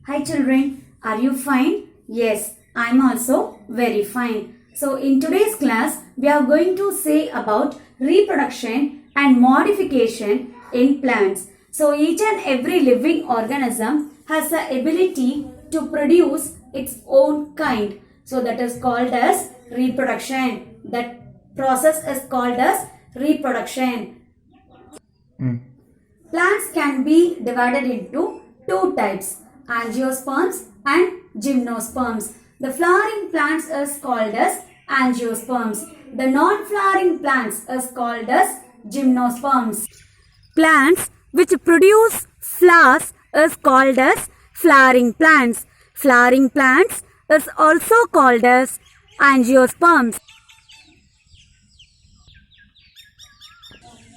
Hi children, are you fine? Yes, I am also very fine. So in today's class, we are going to say about reproduction and modification in plants. So each and every living organism has the ability to produce its own kind. So that is called as reproduction. That process is called as reproduction. Plants can be divided into two types, angiosperms and gymnosperms. The flowering plants is called as angiosperms. The non-flowering plants is called as gymnosperms. Plants which produce flowers is called as flowering plants. Flowering plants is also called as angiosperms.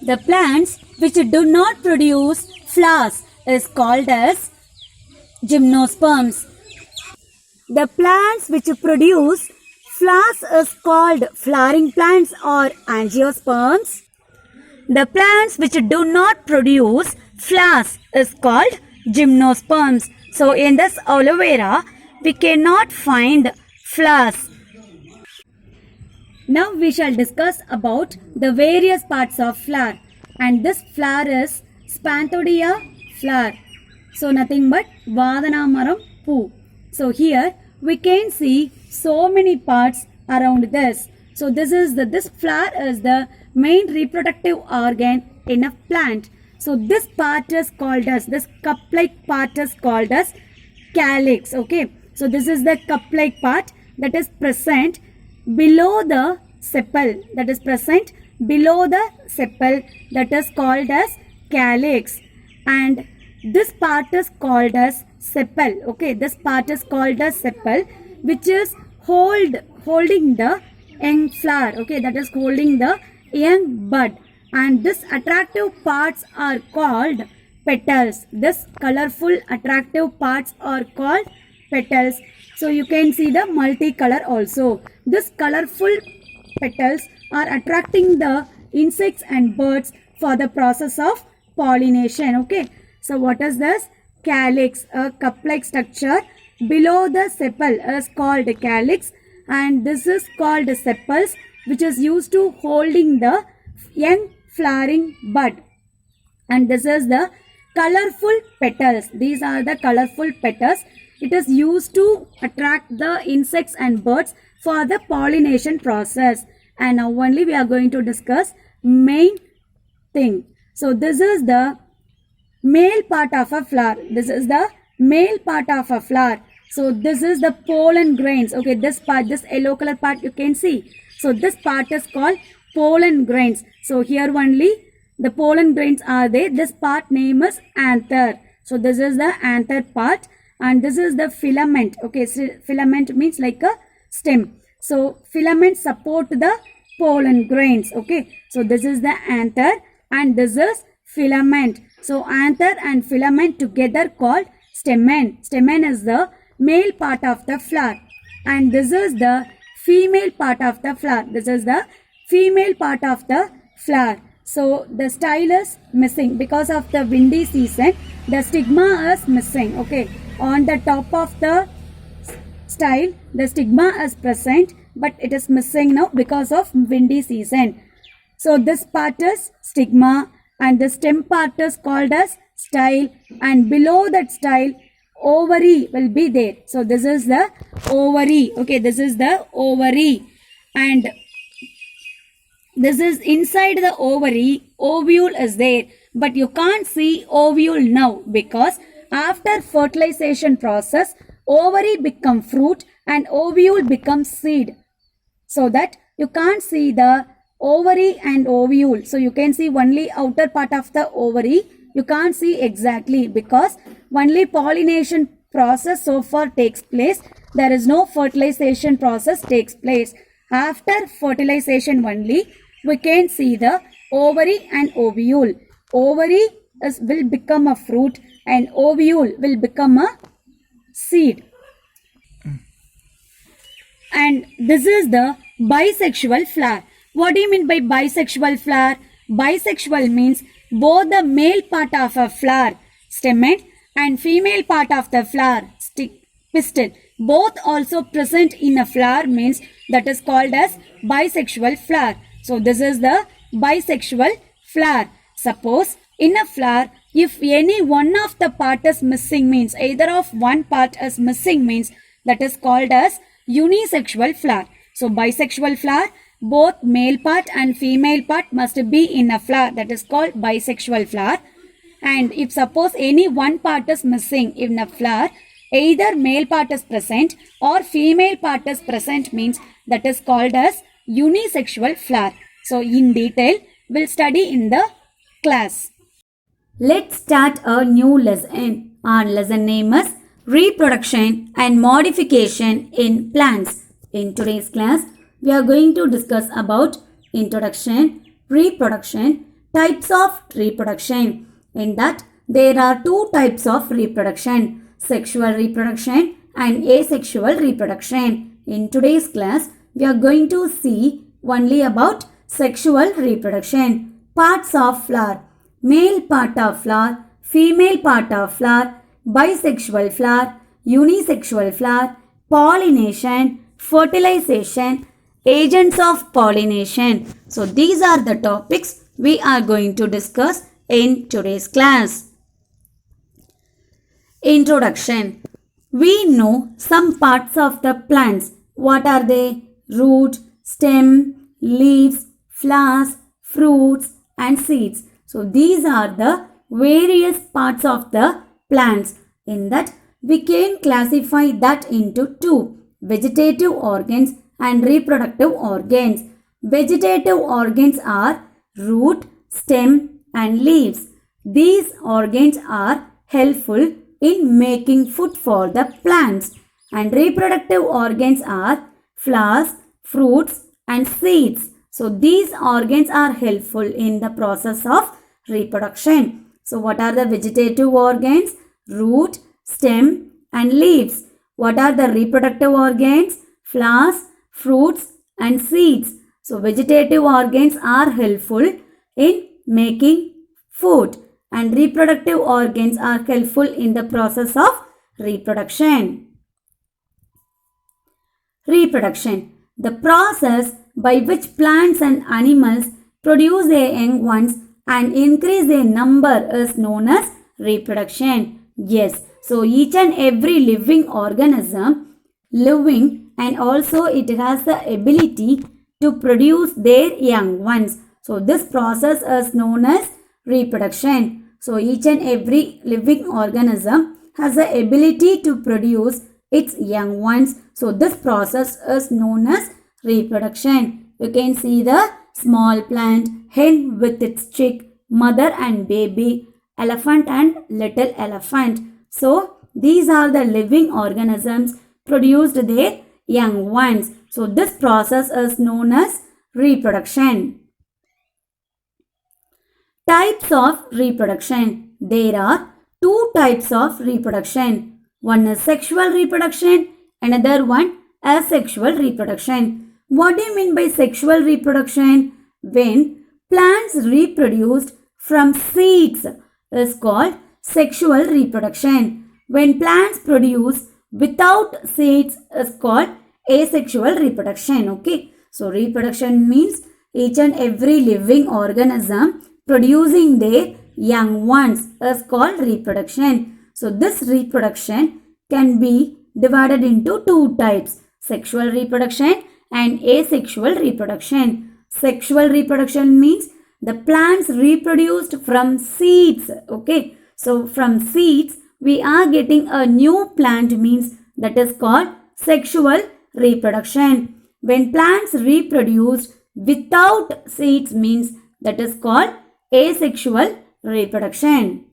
The plants which do not produce flowers is called as gymnosperms. The plants which produce flowers is called flowering plants or angiosperms. The plants which do not produce flowers is called gymnosperms. So in this aloe vera, we cannot find flowers. Now we shall discuss about the various parts of flower, and this flower is Spanthodia flower. So nothing but Vadanamaram poo. So here we can see so many parts around this. So this flower is the main reproductive organ in a plant. So this part is called as, this cup-like part is called as calyx. Okay. So this is the cup-like part that is present below the sepal, that is called as calyx, and this part is called as sepal. Okay, this part is called as sepal, which is holding the young flower. Okay, that is holding the young bud, and this attractive parts are called petals. This colorful attractive parts are called petals. So you can see the multicolor also. This colorful petals are attracting the insects and birds for the process of pollination. Okay. So what is this? Calyx, a cup-like structure below the sepal is called calyx, and this is called sepals, which is used to holding the young flowering bud. And this is the colorful petals. These are the colorful petals. It is used to attract the insects and birds for the pollination process. And now only we are going to discuss main thing. So this is the male part of a flower. This is the male part of a flower. So this is the pollen grains. Okay, this part, this yellow color part you can see. So this part is called pollen grains. So here only the pollen grains are there. This part name is anther. So this is the anther part, and this is the filament. Okay, so filament means like a stem. So filaments support the pollen grains. Okay, so this is the anther and this is filament. So anther and filament together called stamen. Stamen is the male part of the flower, and this is the female part of the flower. This is the female part of the flower. So the style is missing because of the windy season. The stigma is missing. Okay, on the top of the style the stigma is present, but it is missing now because of windy season. So this part is stigma, and the stem part is called as style, and below that style ovary will be there. So this is the ovary. Okay, this is the ovary, and this is inside the ovary. Ovule is there, but you can't see ovule now because after fertilization process ovary become fruit and ovule becomes seed. So that you can't see the ovary and ovule. So you can see only outer part of the ovary. You can't see exactly because only pollination process so far takes place. There is no fertilization process takes place. After fertilization only we can see the ovary and ovule. Ovary will become a fruit and ovule will become a seed. And this is the bisexual flower. What do you mean by bisexual flower? Bisexual means both the male part of a flower, stamen, and female part of the flower, pistil. Both also present in a flower means that is called as bisexual flower. So this is the bisexual flower. Suppose in a flower, if any one of the part is missing means either of one part is missing means that is called as unisexual flower. So bisexual flower, both male part and female part must be in a flower, that is called bisexual flower. And if suppose any one part is missing in a flower, either male part is present or female part is present means that is called as unisexual flower. So in detail, we'll study in the class. Let's start a new lesson. Our lesson name is Reproduction and Modification in Plants. In today's class, we are going to discuss about introduction, reproduction, types of reproduction. In that, there are two types of reproduction, sexual reproduction and asexual reproduction. In today's class, we are going to see only about sexual reproduction. Parts of flower, male part of flower, female part of flower, bisexual flower, unisexual flower, pollination, fertilization, agents of pollination. So these are the topics we are going to discuss in today's class. Introduction. We know some parts of the plants. What are they? Root, stem, leaves, flowers, fruits and seeds. So these are the various parts of the plants. In that, we can classify that into two, vegetative organs and reproductive organs. Vegetative organs are root, stem and leaves. These organs are helpful in making food for the plants. And reproductive organs are flowers, fruits and seeds. So these organs are helpful in the process of reproduction. So what are the vegetative organs? Root, stem and leaves. What are the reproductive organs? Flowers, fruits and seeds. So vegetative organs are helpful in making food and reproductive organs are helpful in the process of reproduction. Reproduction. The process by which plants and animals produce their young ones and increase their number is known as reproduction. Yes, so each and every living organism, living and also it has the ability to produce their young ones. So this process is known as reproduction. So each and every living organism has the ability to produce its young ones. So this process is known as reproduction. You can see the small plant, hen with its chick, mother and baby, elephant and little elephant. So these are the living organisms produced their young ones. So this process is known as reproduction. Types of reproduction. There are two types of reproduction. One is sexual reproduction, another one asexual reproduction. What do you mean by sexual reproduction? When plants reproduced from seeds is called sexual reproduction. When plants produce without seeds is called asexual reproduction. Okay. So reproduction means each and every living organism producing their young ones is called reproduction. So this reproduction can be divided into two types, sexual reproduction and asexual reproduction. Sexual reproduction means the plants reproduced from seeds. Okay. So from seeds we are getting a new plant means that is called sexual reproduction. When plants reproduced without seeds means that is called asexual reproduction.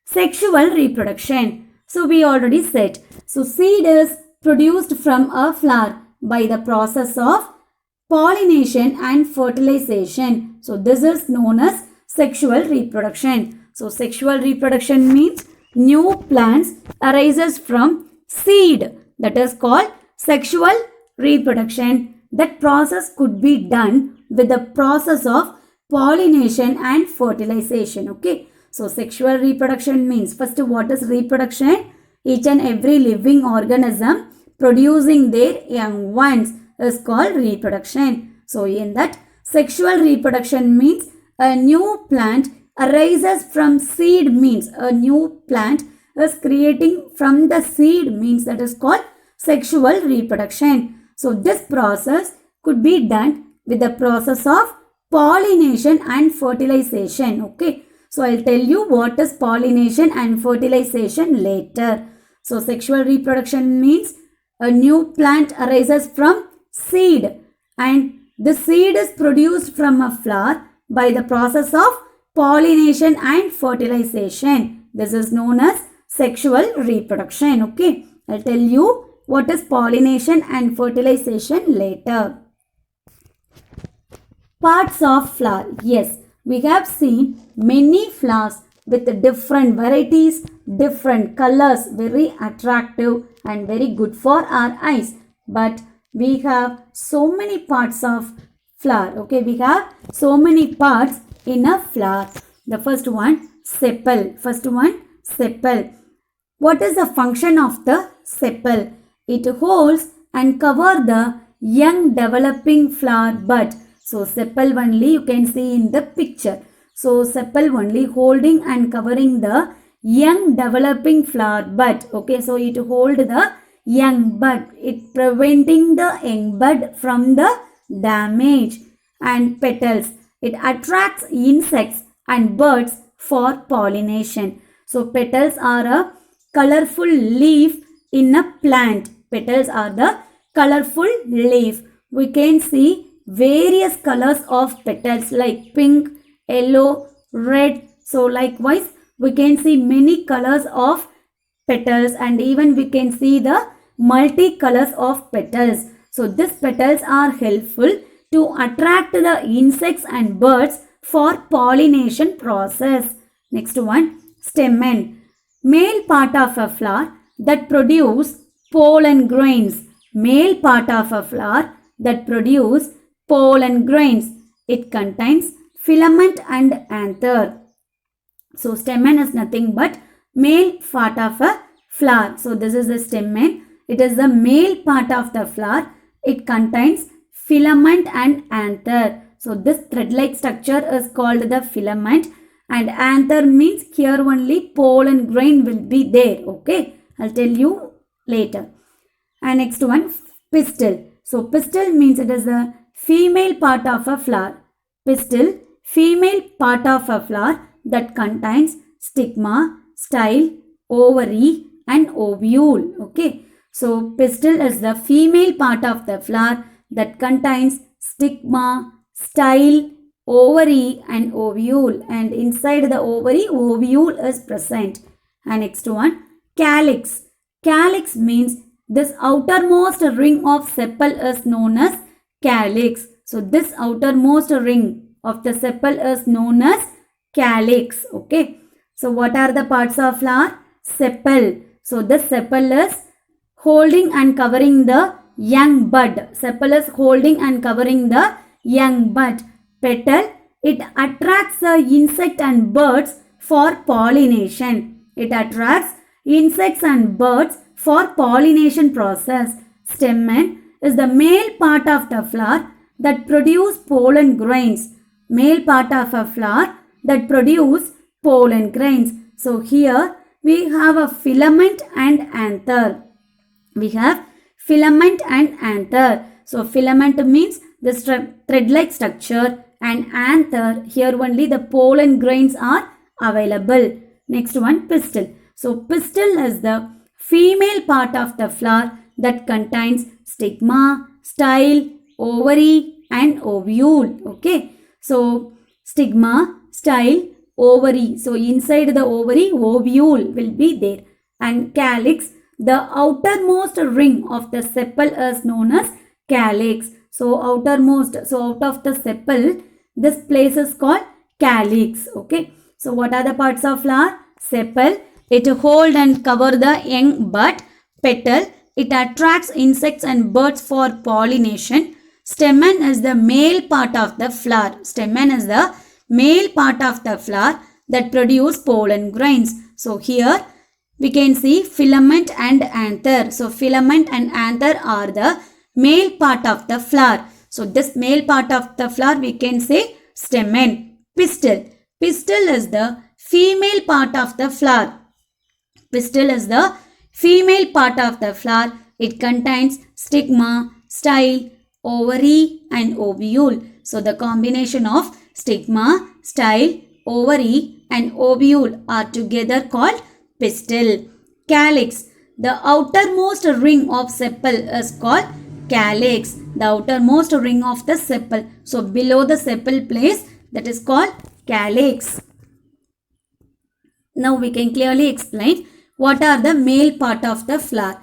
Sexual reproduction. So we already said. So seed is produced from a flower by the process of pollination and fertilization. So this is known as sexual reproduction. So sexual reproduction means new plants arises from seed. That is called sexual reproduction. That process could be done with the process of pollination and fertilization. Okay. So sexual reproduction means, first, what is reproduction? each and every living organism producing their young ones is called reproduction. So in that, sexual reproduction means a new plant arises from seed, means a new plant is creating from the seed, means that is called sexual reproduction. So this process could be done with the process of pollination and fertilization. Okay. So I'll tell you what is pollination and fertilization later. So sexual reproduction means a new plant arises from seed and the seed is produced from a flower by the process of pollination and fertilization. This is known as sexual reproduction. Okay. I'll tell you what is pollination and fertilization later. Parts of flower. Yes, we have seen many flowers with different varieties, different colors, very attractive and very good for our eyes. But we have so many parts of flower. Okay, we have so many parts in a flower. The first one, sepal. Sepal. What is the function of the sepal? It holds and covers the young developing flower bud. So sepal only you can see in the picture. So sepal only holding and covering the young developing flower bud. Okay, so it hold the young bud. It preventing the young bud from the damage. And petals. It attracts insects and birds for pollination. So petals are a colorful leaf in a plant. Petals are the colorful leaf. We can see various colors of petals like pink, yellow, red. So likewise we can see many colors of petals and even we can see the multi-colors of petals. So these petals are helpful to attract the insects and birds for pollination process. Next one, stamen. Male part of a flower that produce pollen grains. Male part of a flower that produce pollen grains. It contains filament and anther. So stamen is nothing but male part of a flower. So this is the stamen. It is the male part of the flower. It contains filament and anther. So this thread-like structure is called the filament and anther means here only pollen grain will be there. Okay, I'll tell you later. And next one, pistil. So pistil means it is the female part of a flower. Pistil, female part of a flower that contains stigma, style, ovary and ovule. Okay, so pistil is the female part of the flower that contains stigma, style, ovary and ovule, and inside the ovary ovule is present. And next one, calyx. Calyx means this outermost ring of sepal is known as calyx. So this outermost ring of the sepal is known as calyx. Okay, so what are the parts of flower? Sepal. So this sepal is holding and covering the young bud. Sepal is holding and covering the young bud. Petal, it attracts the insect and birds for pollination. It attracts insects and birds for pollination process. Stamen is the male part of the flower that produce pollen grains. Male part of a flower that produce pollen grains. So here we have a filament and anther. We have filament and anther. So filament means the thread-like structure and anther, here only the pollen grains are available. Next one, pistil. So pistil is the female part of the flower that contains stigma, style, ovary and ovule. Okay, so stigma, style, ovary. So inside the ovary ovule will be there. And calyx, the outermost ring of the sepal is known as calyx. So outermost, so out of the sepal, this place is called calyx. Okay, so what are the parts of flower? Sepal, it hold and cover the young bud. Petal, it attracts insects and birds for pollination. Stamen is the male part of the flower. Stamen is the male part of the flower that produce pollen grains. So here we can see filament and anther. So filament and anther are the male part of the flower. So this male part of the flower we can say stamen. Pistil. Pistil is the female part of the flower. Pistil is the female part of the flower. It contains stigma, style, ovary and ovule. So the combination of stigma, style, ovary and ovule are together called pistil. Calyx. The outermost ring of sepal is called calyx. The outermost ring of the sepal. So below the sepal place, that is called calyx. Now we can clearly explain what are the male part of the flower.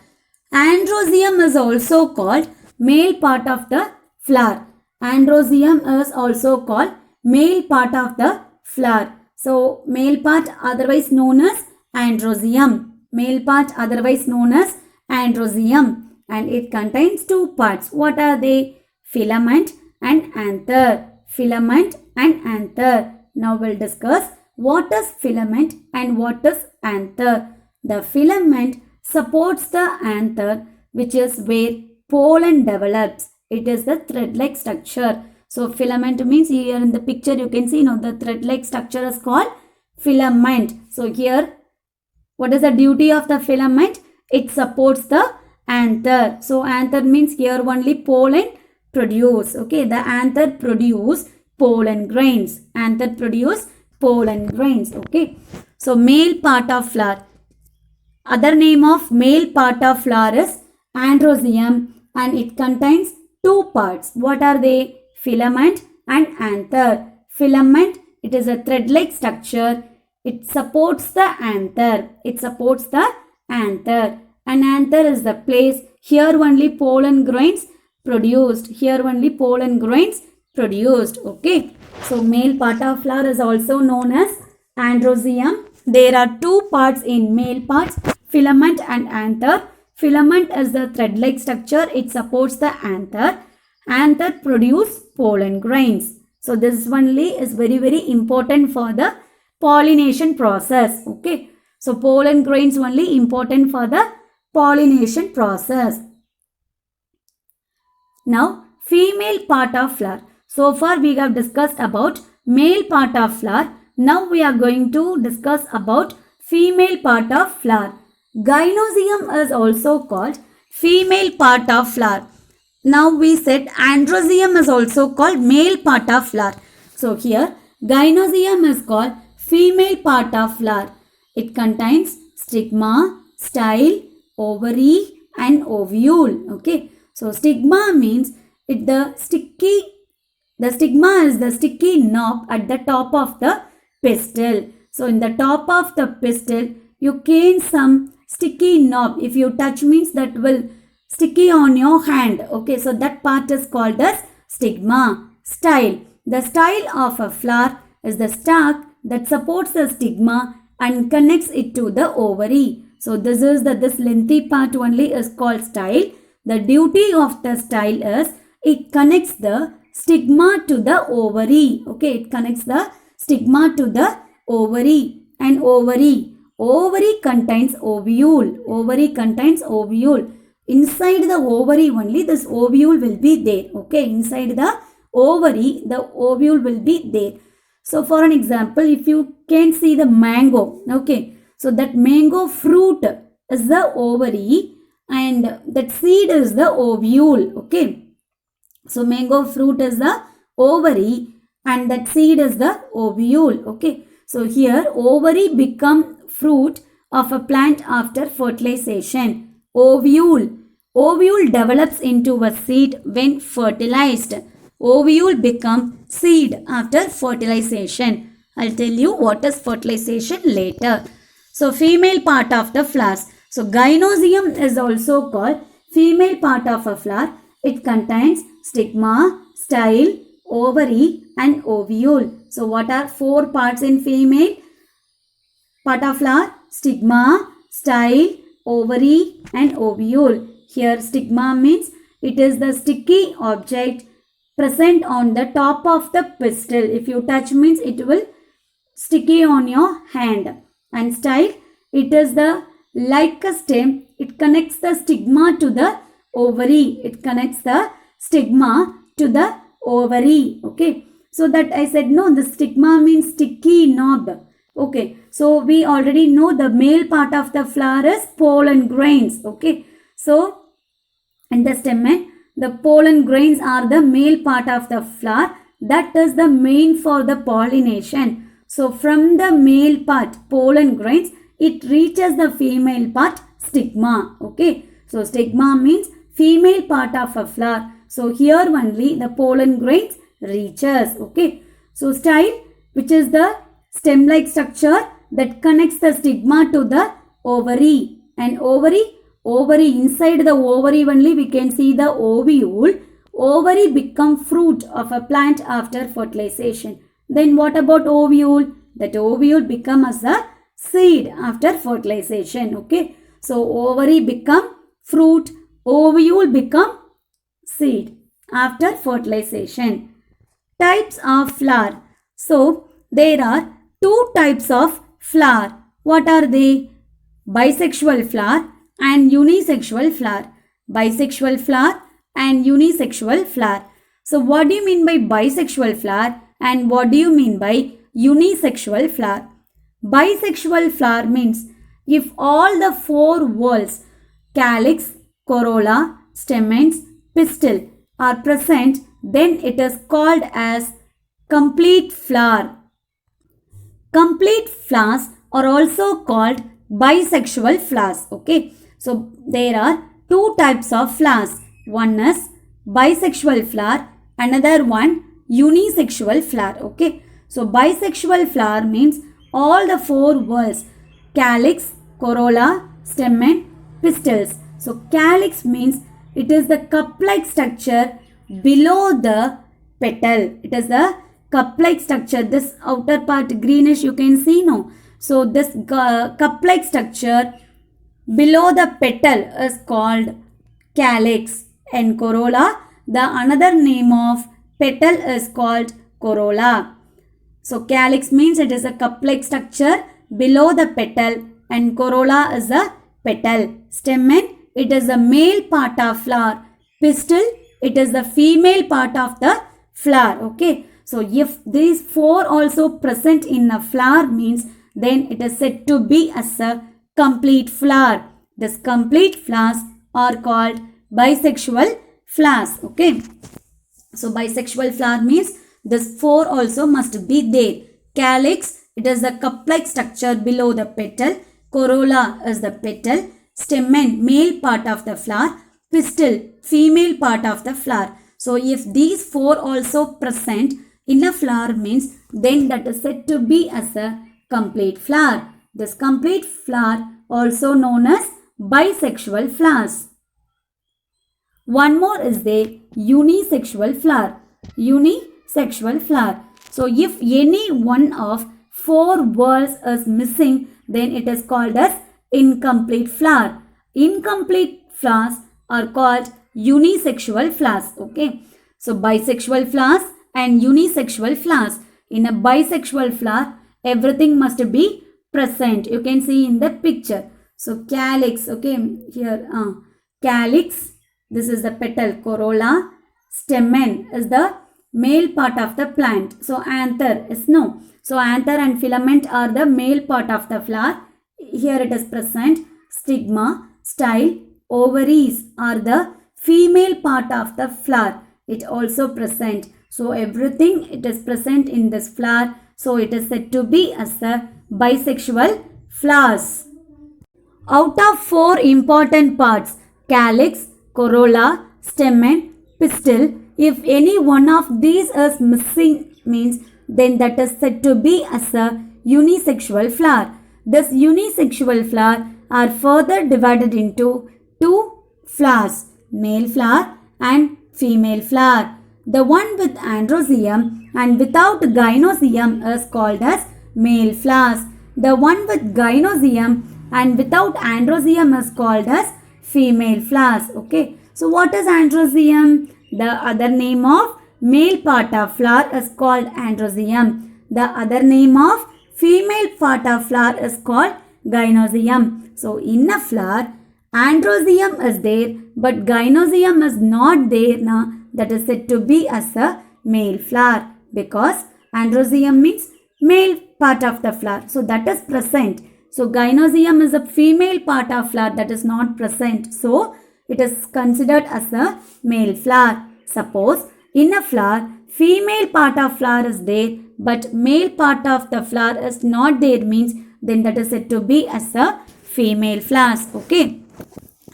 Androecium is also called male part of the flower. Androecium is also called male part of the flower. So male part otherwise known as androecium. Male part otherwise known as androecium. And it contains two parts. What are they? Filament and anther. Filament and anther. Now we'll discuss what is filament and what is anther. The filament supports the anther, which is where pollen develops. It is the thread-like structure. So filament means here in the picture you can see the thread-like structure is called filament. So here what is the duty of the filament? It supports the anther. So anther means here only pollen produce. Okay, the anther produce pollen grains. Anther produce pollen grains. Okay, so male part of flower. Other name of male part of flower is androecium and it contains two parts. What are they? Filament and anther. Filament, it is a thread-like structure. It supports the anther. It supports the anther. And anther is the place here only pollen grains produced. Here only pollen grains produced. Okay. So male part of flower is also known as androecium. There are two parts in male parts, filament and anther. Filament is the thread-like structure. It supports the anther. Anther produce pollen grains. So this only is very important for the pollination process. Okay. So pollen grains only important for the pollination process. Now female part of flower. So far we have discussed about male part of flower. Now we are going to discuss about female part of flower. Gynoecium is also called female part of flower. Now we said androecium is also called male part of flower. So here gynoecium is called female part of flower. It contains stigma, style, ovary and ovule. Okay. So stigma means the stigma is the sticky knob at the top of the pistil. So in the top of the pistil you gain some sticky knob. If you touch means that will sticky on your hand. Okay, so that part is called as stigma. Style. The style of a flower is the stalk that supports the stigma and connects it to the ovary. So this lengthy part only is called style. The duty of the style is it connects the stigma to the ovary. Okay, it connects the stigma to the ovary. And ovary contains ovule. Ovary contains ovule. Inside the ovary only this ovule will be there. Okay, inside the ovary the ovule will be there. So for an example, if you can see the mango. Okay, so that mango fruit is the ovary and that seed is the ovule. Okay, so mango fruit is the ovary and that seed is the ovule. Okay, so here ovary become fruit of a plant after fertilization. Ovule develops into a seed when fertilized. Ovule become seed after fertilization. I'll tell you what is fertilization later. So female part of the flowers. So gynoecium is also called female part of a flower. It contains stigma, style, ovary and ovule. So what are four parts in female part of flower? Stigma, style, ovary and ovule. Here stigma means it is the sticky object present on the top of the pistil. If you touch means it will sticky on your hand. And style, it is the like a stem, it connects the stigma to the ovary. It connects the stigma to the ovary. Okay. So that I said no, the stigma means sticky knob. Okay. So we already know the male part of the flower is pollen grains. Okay. So in the stamen, the pollen grains are the male part of the flower. That is the main for the pollination. So from the male part, pollen grains, it reaches the female part, stigma. Okay. So stigma means female part of a flower. So here only the pollen grains reaches. Okay. So style, which is the stem-like structure that connects the stigma to the ovary. And ovary, inside the ovary only we can see the ovule. Ovary become fruit of a plant after fertilization. Then what about ovule? That ovule become as a seed after fertilization. Okay. So ovary become fruit, ovule become seed after fertilization. Types of flower. So there are two types of flower. What are they? Bisexual flower and unisexual flower. Bisexual flower and unisexual flower. So what do you mean by bisexual flower and what do you mean by unisexual flower? Bisexual flower means if all the four whorls, calyx, corolla, stamens, pistil are present, then it is called as complete flower. Complete flowers are also called bisexual flowers. Okay. So there are two types of flowers. One is bisexual flower, another one unisexual flower. Okay. So bisexual flower means all the four whorls, calyx, corolla, stamen, pistils. So calyx means it is the cup-like structure below the petal. It is the cup-like structure. This outer part greenish you can see, no? So this cup-like structure below the petal is called calyx, and corolla, the another name of petal is called corolla. So calyx means it is a cup-like structure below the petal and corolla is a petal. Stamen, it is the male part of flower. Pistil, it is the female part of the flower. Okay. So if these four also present in a flower means then it is said to be as a complete flower. This complete flowers are called bisexual flowers. Okay. So bisexual flower means this four also must be there. Calyx, it is a cup-like structure below the petal. Corolla is the petal. Stamen, male part of the flower. Pistil, female part of the flower. So if these four also present in a flower means then that is said to be as a complete flower. This complete flower also known as bisexual flowers. One more is the unisexual flower. Unisexual flower. So if any one of four whorls is missing then it is called as incomplete flower. Incomplete flowers are called unisexual flowers. Okay. So bisexual flowers and unisexual flowers. In a bisexual flower, everything must be present. You can see in the picture. So calyx, okay, here calyx, this is the petal. Corolla, stamen is the male part of the plant. So anther is no. So anther and filament are the male part of the flower. Here it is present. Stigma, style, ovaries are the female part of the flower. It also present. So everything it is present in this flower. So it is said to be as a bisexual flowers. Out of four important parts, calyx, corolla, stamen, pistil, if any one of these is missing means then that is said to be as a unisexual flower. This unisexual flower are further divided into two flowers, male flower and female flower. The one with androecium and without gynoecium is called as male flowers. The one with gynoecium and without androecium is called as female flowers. Okay. So what is androecium? The other name of male part of flower is called androecium. The other name of female part of flower is called gynoecium. So in a flower, androecium is there, but gynoecium is not there now. That is said to be as a male flower, because androecium means male part of the flower. So that is present. So gynoecium is a female part of flower that is not present. So it is considered as a male flower. Suppose in a flower, female part of flower is there, but male part of the flower is not there, means then that is said to be as a female flowers. Okay.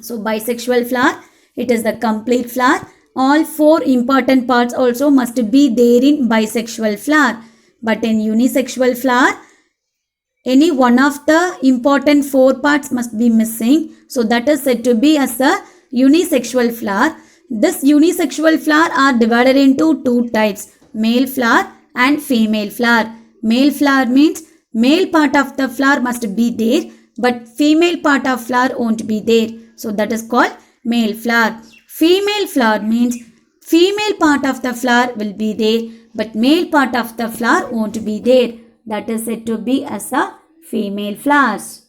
So bisexual flower, it is the complete flower. All four important parts also must be there in bisexual flower. But in unisexual flower, any one of the important four parts must be missing. So that is said to be as a unisexual flower. This unisexual flower are divided into two types, male flower and female flower. Male flower means male part of the flower must be there, but female part of flower won't be there. So that is called male flower. Female flower means female part of the flower will be there, but male part of the flower won't be there. That is said to be as a female flowers.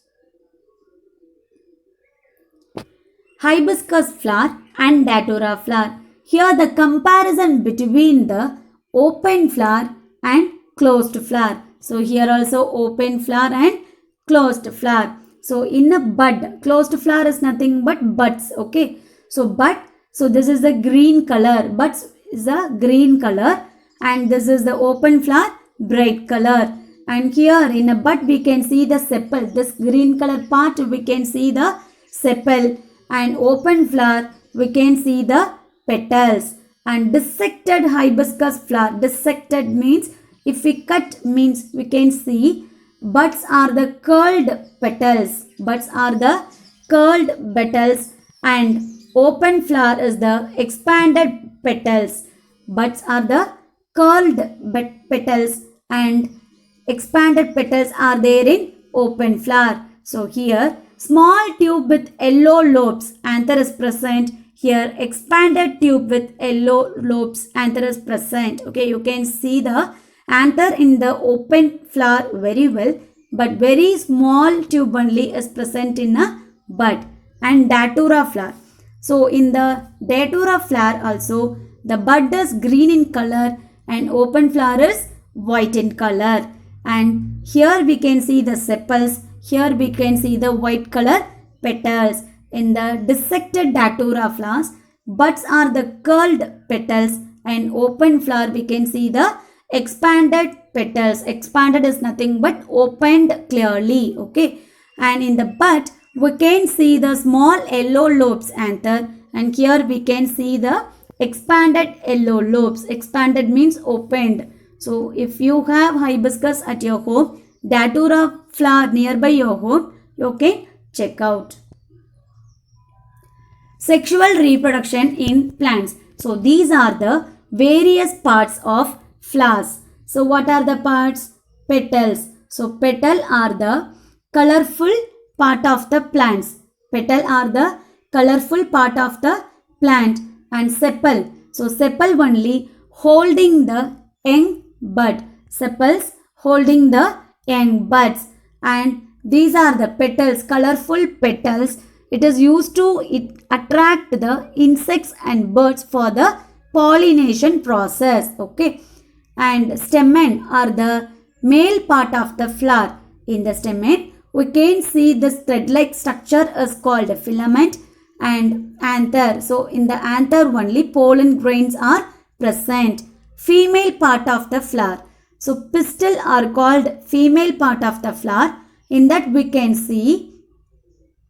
Hibiscus flower and datura flower. Here the comparison between the open flower and closed flower. So here also open flower and closed flower. So in a bud, closed flower is nothing but buds. Okay. So bud, so this is the green color. Buds is a green color, and this is the open flower, bright color. And here in a bud we can see the sepal. This green color part we can see the sepal, and open flower we can see the petals. And dissected hibiscus flower. Dissected means if we cut, means we can see buds are the curled petals. Buds are the curled petals, and open flower is the expanded petals. Buds are the curled petals, and expanded petals are there in open flower. So here small tube with yellow lobes, anther is present. Here expanded tube with yellow lobes, anther is present. Okay, you can see the anther in the open flower very well, but very small tube only is present in a bud. And datura flower. So in the datura flower also, the bud is green in color and open flower is white in color. And here we can see the sepals. Here we can see the white color petals. In the dissected datura flowers, buds are the curled petals, and open flower we can see the expanded petals. Expanded is nothing but opened clearly. Okay. And in the bud we can see the small yellow lobes anther, and here we can see the expanded yellow lobes. Expanded means opened. So if you have hibiscus at your home, datura flower nearby your home, you can check out. Sexual reproduction in plants. So these are the various parts of flowers. So what are the parts? Petals. So petal are the colorful part of the plants. Petal are the colorful part of the plant. And sepal. So sepal only holding the young bud. Sepals holding the young buds. And these are the petals, colorful petals. It is used to attract the insects and birds for the pollination process. Okay. And stamen are the male part of the flower. In the stamen, we can see this thread-like structure is called a filament and anther. So in the anther only pollen grains are present. Female part of the flower. So pistil are called female part of the flower. In that we can see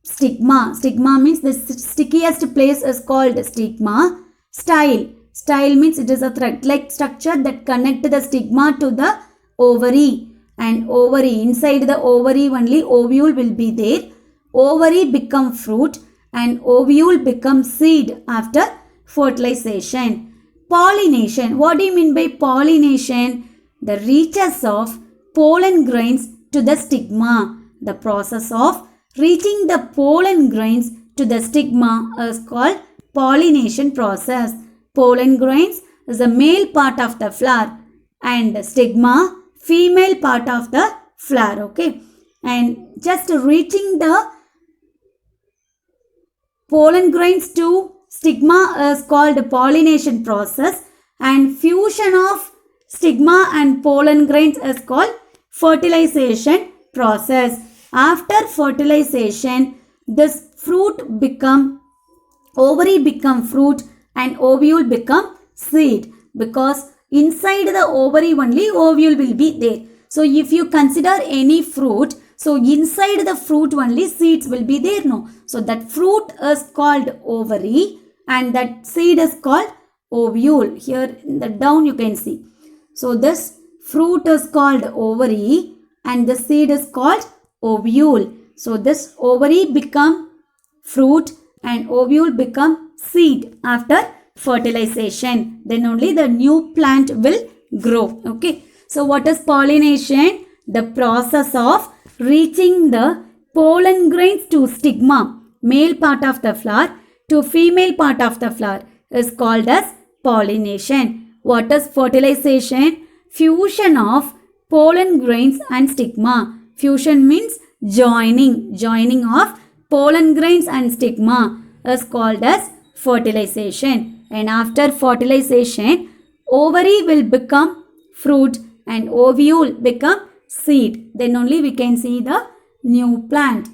stigma. Stigma means the stickiest place is called stigma. Style. Style means it is a thread-like structure that connects the stigma to the ovary. And ovary, inside the ovary only ovule will be there. Ovary become fruit and ovule become seed after fertilization. Pollination. What do you mean by pollination? The reaches of pollen grains to the stigma. The process of reaching the pollen grains to the stigma is called pollination process. Pollen grains is the male part of the flower and the stigma female part of the flower. Okay. And just reaching the pollen grains to stigma is called pollination process, and fusion of stigma and pollen grains is called fertilization process. After fertilization, this fruit become, ovary become fruit and ovule become seed, because inside the ovary only ovule will be there. So if you consider any fruit, so inside the fruit only seeds will be there, no? So that fruit is called ovary and that seed is called ovule. Here in the down you can see. So this fruit is called ovary and the seed is called ovule. So this ovary become fruit and ovule become seed after fertilization. Then only the new plant will grow. Okay. So what is pollination? The process of reaching the pollen grains to stigma, male part of the flower, to female part of the flower is called as pollination. What is fertilization? Fusion of pollen grains and stigma. Fusion means joining of pollen grains and stigma is called as fertilization. And after fertilization, ovary will become fruit and ovule become seed. Then only we can see the new plant.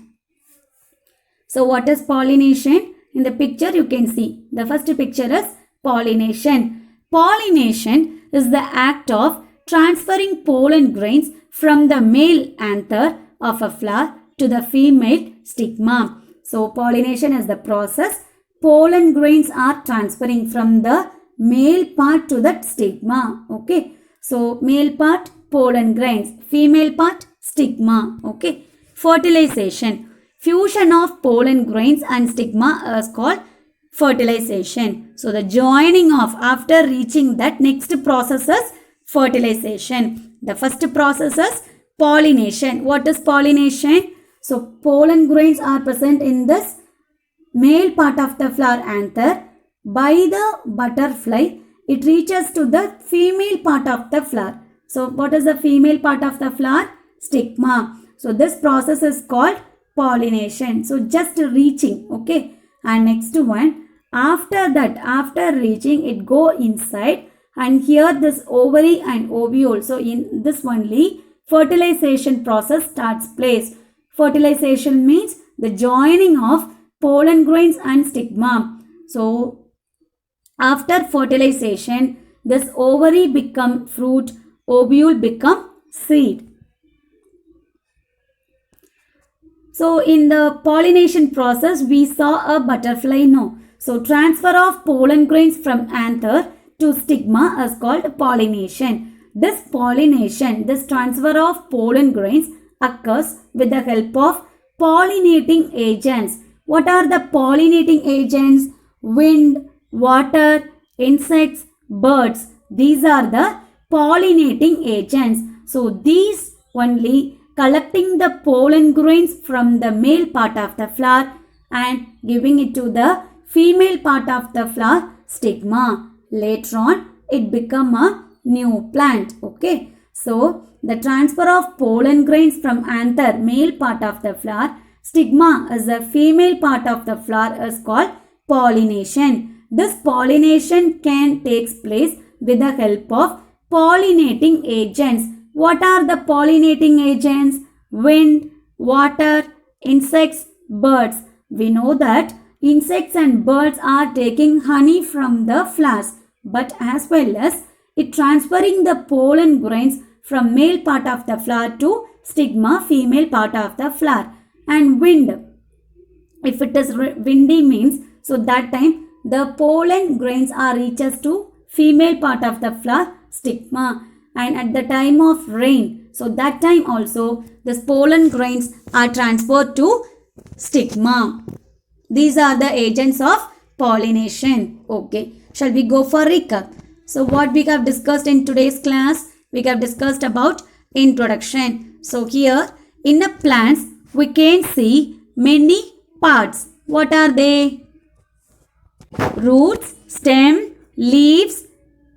So what is pollination? In the picture you can see. The first picture is pollination. Pollination is the act of transferring pollen grains from the male anther of a flower to the female stigma. So pollination is the process. Pollen grains are transferring from the male part to that stigma. Okay. So male part pollen grains, female part stigma. Okay. Fertilization. Fusion of pollen grains and stigma is called fertilization. So the joining of, after reaching that, next process is fertilization. The first process is pollination. What is pollination? So pollen grains are present in this male part of the flower anther. By the butterfly, it reaches to the female part of the flower. So what is the female part of the flower? Stigma. So this process is called pollination. So just reaching. Okay. And next one, after that, after reaching, it go inside, and here this ovary and ovule. So in this only fertilization process starts place. Fertilization means the joining of pollen grains and stigma. So after fertilization, this ovary become fruit, ovule become seed. So in the pollination process, we saw a butterfly, no. So transfer of pollen grains from anther to stigma is called pollination. This pollination, this transfer of pollen grains occurs with the help of pollinating agents. What are the pollinating agents? Wind, water, insects, birds. These are the pollinating agents. So these only collecting the pollen grains from the male part of the flower and giving it to the female part of the flower stigma. Later on, it become a new plant. Okay. So the transfer of pollen grains from anther, male part of the flower, stigma is the female part of the flower is called pollination. This pollination can take place with the help of pollinating agents. What are the pollinating agents? Wind, water, insects, birds. We know that insects and birds are taking honey from the flowers, but as well as it transferring the pollen grains from male part of the flower to stigma, female part of the flower. And wind, if it is windy means, so that time the pollen grains are reaches to female part of the flower stigma. And at the time of rain, so that time also the pollen grains are transferred to stigma. These are the agents of pollination. Okay. Shall we go for recap? So what we have discussed in today's class? We have discussed about introduction. So here in the plants we can see many parts. What are they? Roots, stem, leaves,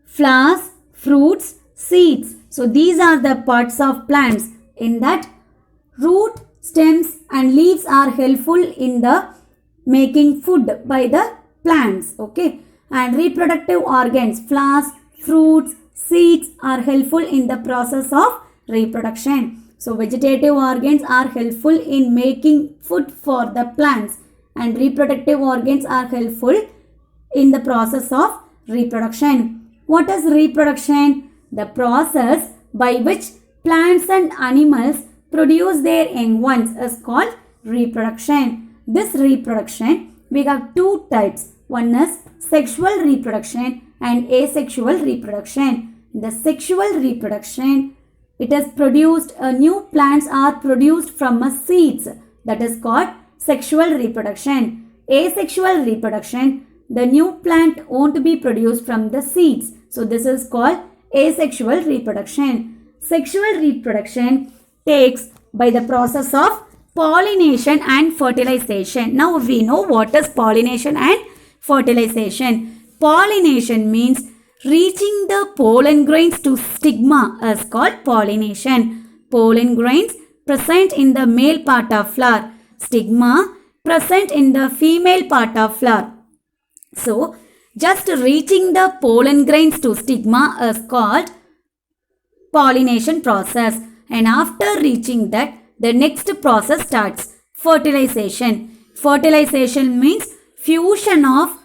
flowers, fruits, seeds. So these are the parts of plants. In that, root, stems and leaves are helpful in the making food by the plants. Okay. And reproductive organs, flowers, fruits, seeds are helpful in the process of reproduction. So vegetative organs are helpful in making food for the plants, and reproductive organs are helpful in the process of reproduction. What is reproduction? The process by which plants and animals produce their young ones is called reproduction. This reproduction, we have two types. One is sexual reproduction and asexual reproduction. The sexual reproduction, it is produced, new plants are produced from a seeds, that is called sexual reproduction. Asexual reproduction, the new plant won't be produced from the seeds, so this is called asexual reproduction. Sexual reproduction takes by the process of pollination and fertilization. Now we know what is pollination and fertilization. Pollination means reaching the pollen grains to stigma is called pollination. Pollen grains present in the male part of flower. Stigma present in the female part of flower. So, just reaching the pollen grains to stigma is called pollination process. And after reaching that, the next process starts, fertilization. Fertilization means fusion of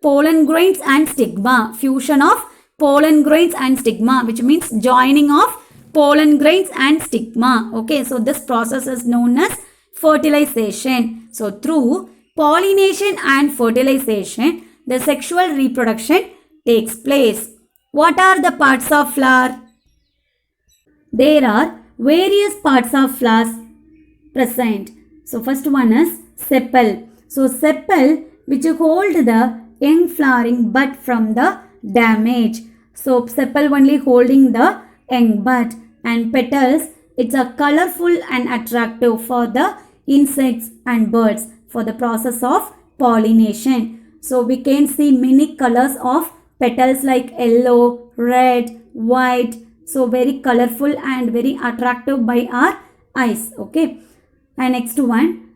pollen grains and stigma. Fusion of pollen grains and stigma, which means joining of pollen grains and stigma. Okay, so this process is known as fertilization. So through pollination and fertilization, the sexual reproduction takes place. What are the parts of flower? There are various parts of flowers present. So first one is sepal. So sepal, which hold the young flowering bud from the damage. So sepal only holding the young bud, and petals, it's a colorful and attractive for the insects and birds for the process of pollination. So we can see many colors of petals like yellow, red, white. So very colorful and very attractive by our eyes. Okay. And next one,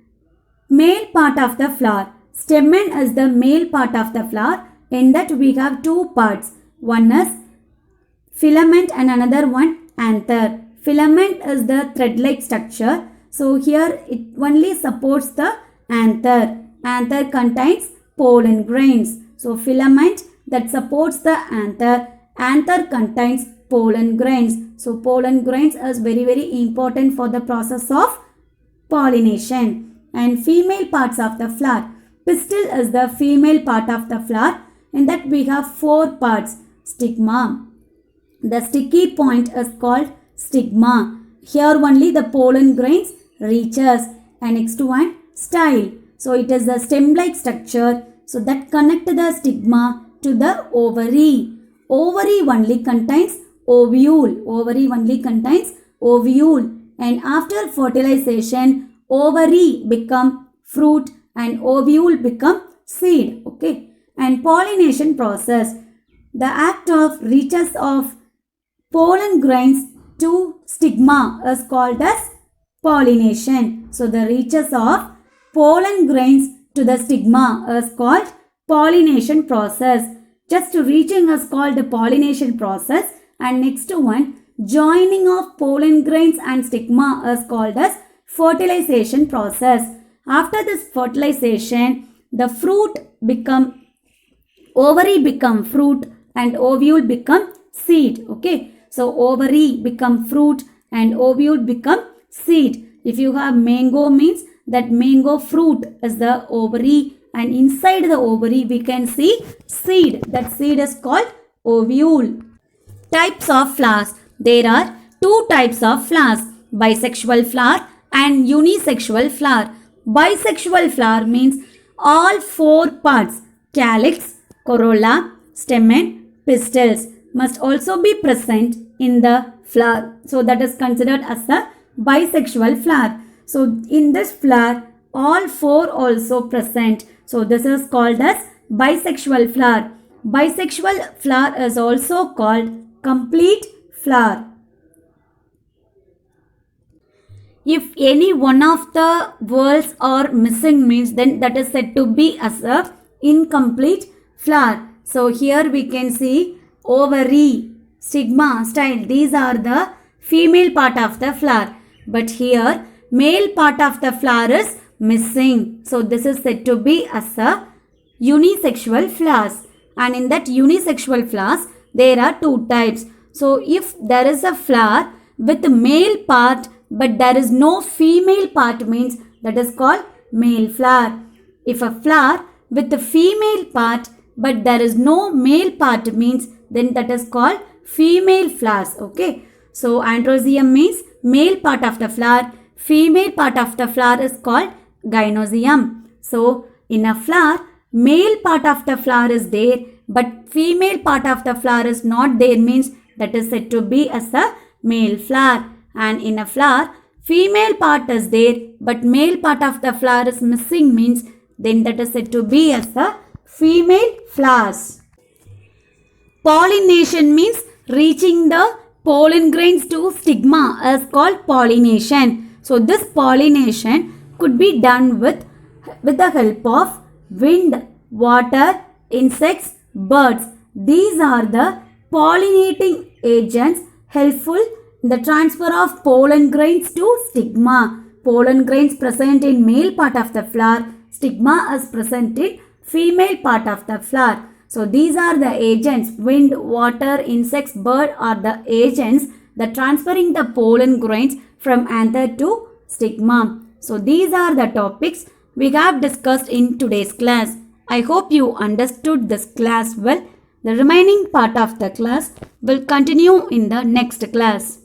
male part of the flower. Stamen is the male part of the flower. In that we have two parts. One is filament and another one anther. Filament is the thread-like structure. So here it only supports the anther. Anther contains pollen grains. So filament that supports the anther. Anther contains pollen grains. So pollen grains is very important for the process of pollination. And female parts of the flower. Pistil is the female part of the flower. In that we have four parts. Stigma. The sticky point is called stigma. Here only the pollen grains reaches. And next one, style. So it is the stem-like structure. So that connect the stigma to the ovary. Ovary only contains ovule. Ovary only contains ovule. And after fertilization, ovary become fruit and ovule become seed. Okay. And pollination process. The act of reaches of pollen grains to stigma is called as pollination. So the reaches of pollen grains to the stigma is called pollination process. Just reaching is called the pollination process. And next one, joining of pollen grains and stigma is called as fertilization process. After this fertilization, the ovary become fruit and ovule become seed. Okay. So ovary become fruit and ovule become seed. If you have mango, means that mango fruit is the ovary, and inside the ovary we can see seed. That seed is called ovule. Types of flowers. There are two types of flowers, bisexual flower and unisexual flower. Bisexual flower means all four parts, calyx, corolla, stamen, pistils must also be present in the flower. So that is considered as a bisexual flower. So in this flower, all four also present. So this is called as bisexual flower. Bisexual flower is also called complete flower. If any one of the whorls are missing means then that is said to be as a incomplete flower. So here we can see ovary, stigma, style. These are the female part of the flower. But here male part of the flower is missing. So this is said to be as a unisexual flowers. And in that unisexual flowers there are two types. So if there is a flower with male part but there is no female part means that is called male flower. If a flower with the female part but there is no male part means then that is called female flowers. Okay. So androecium means male part of the flower. Female part of the flower is called gynoecium. So in a flower, male part of the flower is there but female part of the flower is not there means that is said to be as a male flower. And in a flower, female part is there but male part of the flower is missing means then that is said to be as a female flowers. Pollination means reaching the pollen grains to stigma is called pollination. So this pollination could be done with the help of wind, water, insects, birds. These are the pollinating agents helpful in the transfer of pollen grains to stigma. Pollen grains present in male part of the flower. Stigma is present in female part of the flower. So these are the agents. Wind, water, insects, bird are the agents that transferring the pollen grains from anther to stigma. So these are the topics we have discussed in today's class. I hope you understood this class well. The remaining part of the class will continue in the next class.